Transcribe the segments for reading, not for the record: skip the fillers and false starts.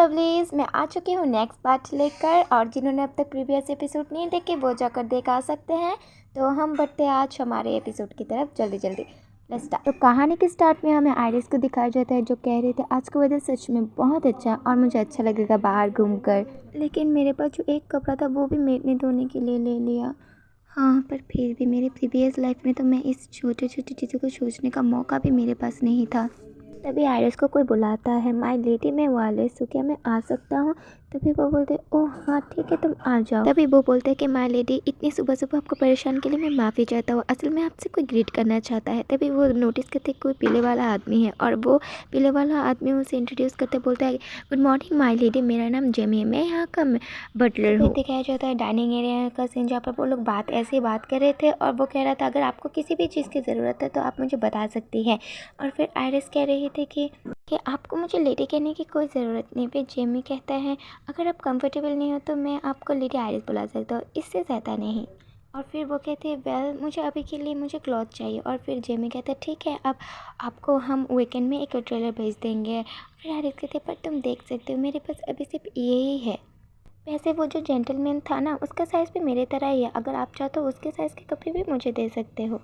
Lovelies, मैं आ चुकी हूँ नेक्स्ट पार्ट लेकर। और जिन्होंने अब तक प्रीवियस एपिसोड नहीं देखे वो जाकर देख आ सकते हैं। तो हम बढ़ते आज हमारे एपिसोड की तरफ जल्दी जल्दी। Let's start. तो कहानी के स्टार्ट में हमें आयरिस को दिखाया जाता है जो कह रहे थे आज का वेदर सच में बहुत अच्छा और मुझे अच्छा लगेगा बाहर घूमकर, लेकिन मेरे पास जो एक कपड़ा था वो भी मेड ने धोने के लिए ले लिया। हाँ, पर फिर भी मेरे प्रीवियस लाइफ में तो मैं इस छोटे छोटे चीज़ों को सोचने का मौका भी मेरे पास नहीं था। तभी आयरिस को कोई बुलाता है, माय लेडी मैं वायरलेस हूँ, क्या मैं आ सकता हूँ? तभी वो बोलते ओह हाँ ठीक है तुम आ जाओ। तभी वो बोलते हैं कि माय लेडी इतनी सुबह सुबह आपको परेशान के लिए मैं माफ़ी चाहता हूँ, असल में आपसे कोई ग्रीट करना चाहता है। तभी वो नोटिस करते कोई पीले वाला आदमी है और वो पीले वाला आदमी उसे इंट्रोड्यूस करते बोलता है गुड मॉर्निंग माय लेडी, मेरा नाम जेमी है, मैं यहाँ का बटलर हूँ। दिखाया जाता है डाइनिंग एरिया का सीन जहाँ पर वो लोग ऐसे ही बात कर रहे थे और वो कह रहा था अगर आपको किसी भी चीज़ की ज़रूरत है तो आप मुझे बता सकती हैं। और फिर आयरिस कह रही थी कि आपको मुझे लेडी कहने की कोई ज़रूरत नहीं। फिर जेमी कहता है अगर आप कंफर्टेबल नहीं हो तो मैं आपको लेडी आयरिस बुला सकता हूँ, इससे ज़्यादा नहीं। और फिर वो कहते हैं वेल मुझे अभी के लिए मुझे क्लॉथ चाहिए। और फिर जेमी कहता है ठीक है अब आपको हम वीकेंड में एक ट्रेलर भेज देंगे। फिर आयरिस कहते पर तुम देख सकते हो मेरे पास अभी सिर्फ यही है। वैसे वो जो जेंटलमैन था ना उसका साइज़ भी मेरे तरह ही है, अगर आप चाहो तो उसके साइज़ के कपड़े भी मुझे दे सकते हो।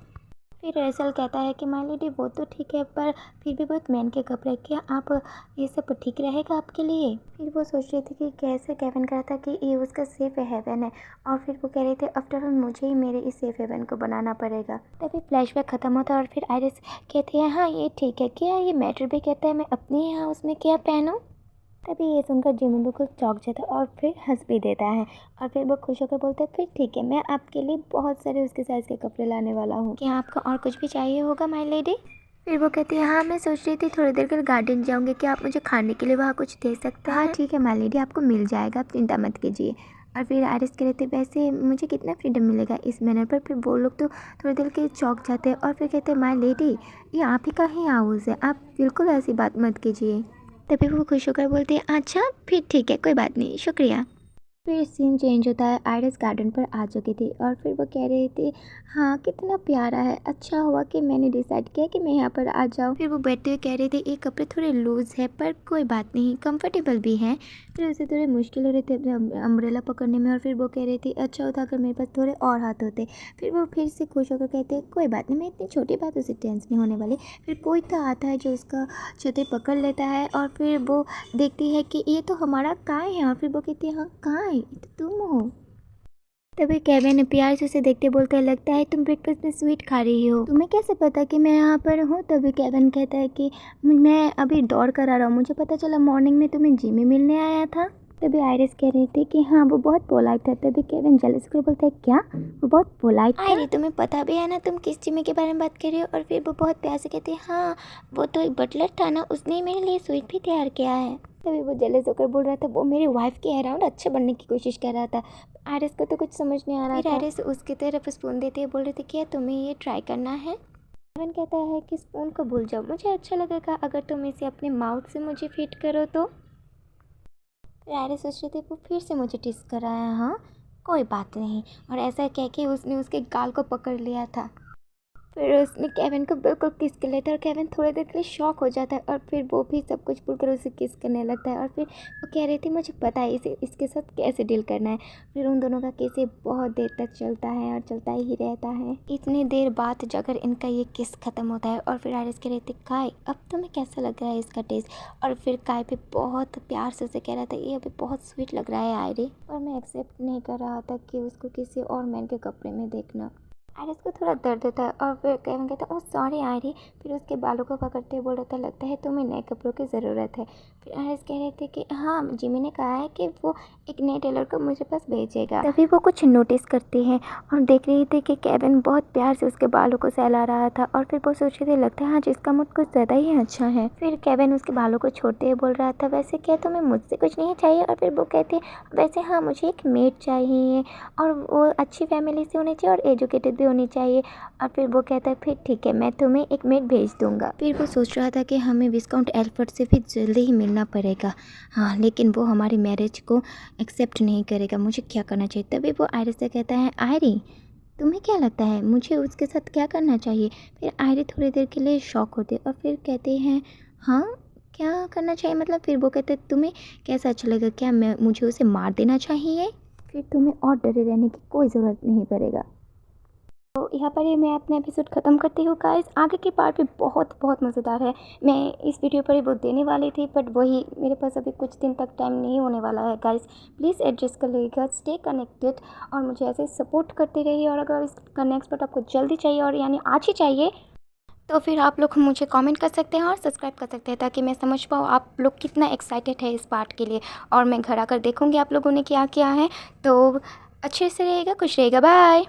फिर रेसल कहता है कि माय लेडी वो तो ठीक है पर फिर भी बहुत मैन के कपड़े, क्या आप ये सब ठीक रहेगा आपके लिए? फिर वो सोच रही थी कि कैसे केविन कहा था कि ये उसका सेफ हेवन है और फिर वो कह रहे थे आफ्टर ऑल मुझे ही मेरे इस सेफ हेवन को बनाना पड़ेगा। तभी फ्लैशबैक ख़त्म होता है और फिर आयरिस कहती है हाँ ये ठीक है, क्या ये मैटर भी कहता है मैं अपने यहाँ उसमें क्या पहनूँ? तभी ये सुनकर जिमी बिल्कुल चौंक जाता है और फिर हंस भी देता है। और फिर वो खुश होकर बोलता है फिर ठीक है मैं आपके लिए बहुत सारे उसके साइज़ के कपड़े लाने वाला हूँ, क्या आपको और कुछ भी चाहिए होगा माय लेडी? फिर वो कहती है हाँ मैं सोच रही थी थोड़ी देर के लिए गार्डन जाऊँगी, क्या आप मुझे खाने के लिए वहाँ कुछ दे सकते हैं? हाँ ठीक है माय लेडी आपको मिल जाएगा, आप चिंता मत कीजिए। और फिर आयरिस कह रहे थे वैसे मुझे कितना फ्रीडम मिलेगा इस मैनर पर? फिर वो लोग तो थोड़ी देर के चौंक जाते हैं और फिर कहते हैं माय लेडी ये आप ही का ही हाउस है, आप बिल्कुल ऐसी बात मत कीजिए। तभी वो खुश होकर बोलती है अच्छा फिर ठीक है कोई बात नहीं शुक्रिया। फिर सीन चेंज होता है, आयरिस गार्डन पर आ चुकी थी और फिर वो कह रही थी हाँ कितना प्यारा है, अच्छा हुआ कि मैंने डिसाइड किया कि मैं यहाँ पर आ जाऊँ। फिर वो बैठते हुए कह रही थी ये कपड़े थोड़े लूज़ है पर कोई बात नहीं कंफर्टेबल भी हैं। फिर उसे थोड़ी मुश्किल हो रही थी अपने अम्ब्रेला पकड़ने में और फिर वो कह रही थी अच्छा होता अगर मेरे पास थोड़े और हाथ होते। फिर वो फिर से खुश होकर कहते कोई बात नहीं मैं इतनी छोटी बातों से टेंस नहीं होने वाली। फिर कोई तो आता है जो उसका छतरी पकड़ लेता है और फिर वो देखती है कि ये तो हमारा काय है और फिर वो कहती है हाँ काय ये तो तुम हो। तभी केविन प्यार से उसे देखते बोलता है लगता है तुम ब्रेकफास्ट में स्वीट खा रही हो, तुम्हें कैसे पता कि मैं यहाँ पर हूँ? तभी केविन कहता है कि मैं अभी दौड़ कर आ रहा हूँ, मुझे पता चला मॉर्निंग में तुम्हें जिमी मिलने आया था। तभी आयरिस कह रही थी कि हाँ वो बहुत पोलाइट था। तभी केविन जेलस कर बोलता है क्या वो बहुत पोलाइट था? आयरी तुम्हें पता भी है ना तुम किस जिमी के बारे में बात कर रही हो? और फिर वो बहुत प्यार से कहती है हाँ वो तो एक बटलर था ना, उसने ही मेरे लिए स्वीट भी तैयार किया है। तभी वो जेलस होकर बोल रहा था वो मेरी वाइफ के अराउंड अच्छे बनने की कोशिश कर रहा था। आयरिस को तो कुछ समझ नहीं आ रहा था। आयरिस उसकी तरफ स्पून देती है बोल रही थी क्या तुम्हें ये ट्राई करना है? केविन कहता है कि स्पून को भूल जाओ, मुझे अच्छा लगेगा अगर तुम इसे अपने माउथ से मुझे फीड करो तो। फिर आयरिस सोच रही थी वो फिर से मुझे टिस कर रहा है, हाँ कोई बात नहीं। और ऐसा कह के उसने उसके गाल को पकड़ लिया था। फिर उसने केविन को बिल्कुल किस कर लेता है और केविन थोड़ी देर के लिए शॉक हो जाता है और फिर वो भी सब कुछ भूलकर उसे किस करने लगता है। और फिर वो कह रही थी मुझे पता है इसे इसके साथ कैसे डील करना है। फिर उन दोनों का किस बहुत देर तक चलता है और चलता ही रहता है। इतनी देर बाद जाकर इनका ये किस ख़त्म होता है और फिर आयरिस कह रही थी काय अब तुम्हें कैसा लग रहा है इसका टेस्ट? और फिर काय भी बहुत प्यार से उसे कह रहा था ये अभी बहुत स्वीट लग रहा है आयरी, और मैं एक्सेप्ट नहीं कर रहा था कि उसको किसी और मैन के कपड़े में देखना। आयरिस को थोड़ा दर्द होता है और फिर केविन कहता है ओह सॉरी आयरी। फिर उसके बालों को पकड़ते हुए बोल रहा था लगता है तुम्हें नए कपड़ों की ज़रूरत है। फिर आयरिस कह रहे थे कि हाँ जिमी ने कहा है कि वो एक नए टेलर को मुझे पास भेजेगा। तभी वो कुछ नोटिस करती है और देख रही थी कि केविन बहुत प्यार से उसके बालों को सहला रहा था। और फिर वो सोच रही थी लगता है हाँ जिसका मूड कुछ ज़्यादा ही अच्छा है। फिर केविन उसके बालों को छोड़ते हुए बोल रहा था वैसे क्या तुम्हें मुझसे कुछ नहीं चाहिए? और फिर वो कहती वैसे हाँ मुझे एक मेड चाहिए और वो अच्छी फैमिली से होनी चाहिए और एजुकेटेड भी होनी चाहिए। और फिर वो कहता है फिर ठीक है मैं तुम्हें एक मेड भेज दूंगा। फिर वो सोच रहा था कि हमें विस्काउंट एल्फर्ड से भी जल्दी ही मिलना पड़ेगा, हाँ लेकिन वो हमारी मैरिज को एक्सेप्ट नहीं करेगा, मुझे क्या करना चाहिए? तभी वो आयरिस से कहता है आयरी तुम्हें क्या लगता है मुझे उसके साथ क्या करना चाहिए? फिर आयरी थोड़ी देर के लिए शॉक होते और फिर कहते हैं हाँ क्या करना चाहिए मतलब? फिर वो कहते तुम्हें कैसा अच्छा लगेगा, क्या मैं मुझे उसे मार देना चाहिए? फिर तुम्हें और डरे रहने की कोई ज़रूरत नहीं पड़ेगा। तो यहाँ पर ही मैं अपना एपिसोड ख़त्म करती हूँ गाइस। आगे की पार्ट भी बहुत बहुत मज़ेदार है। मैं इस वीडियो पर ही वो देने वाली थी, बट वही मेरे पास अभी कुछ दिन तक टाइम नहीं होने वाला है गाइस। प्लीज़ एडजस्ट कर लीजिएगा, स्टे कनेक्टेड और मुझे ऐसे सपोर्ट करते रहिए। और अगर इसका नेक्स्ट पार्ट आपको जल्दी चाहिए और यानी आज ही चाहिए, तो फिर आप लोग मुझे कमेंट कर सकते हैं और सब्सक्राइब कर सकते हैं, ताकि मैं समझ पाऊँ आप लोग कितना एक्साइटेड है इस पार्ट के लिए। और मैं घर आकर देखूँगी आप लोगों ने क्या किया है। तो अच्छे से रहेगा, खुश रहेगा, बाय।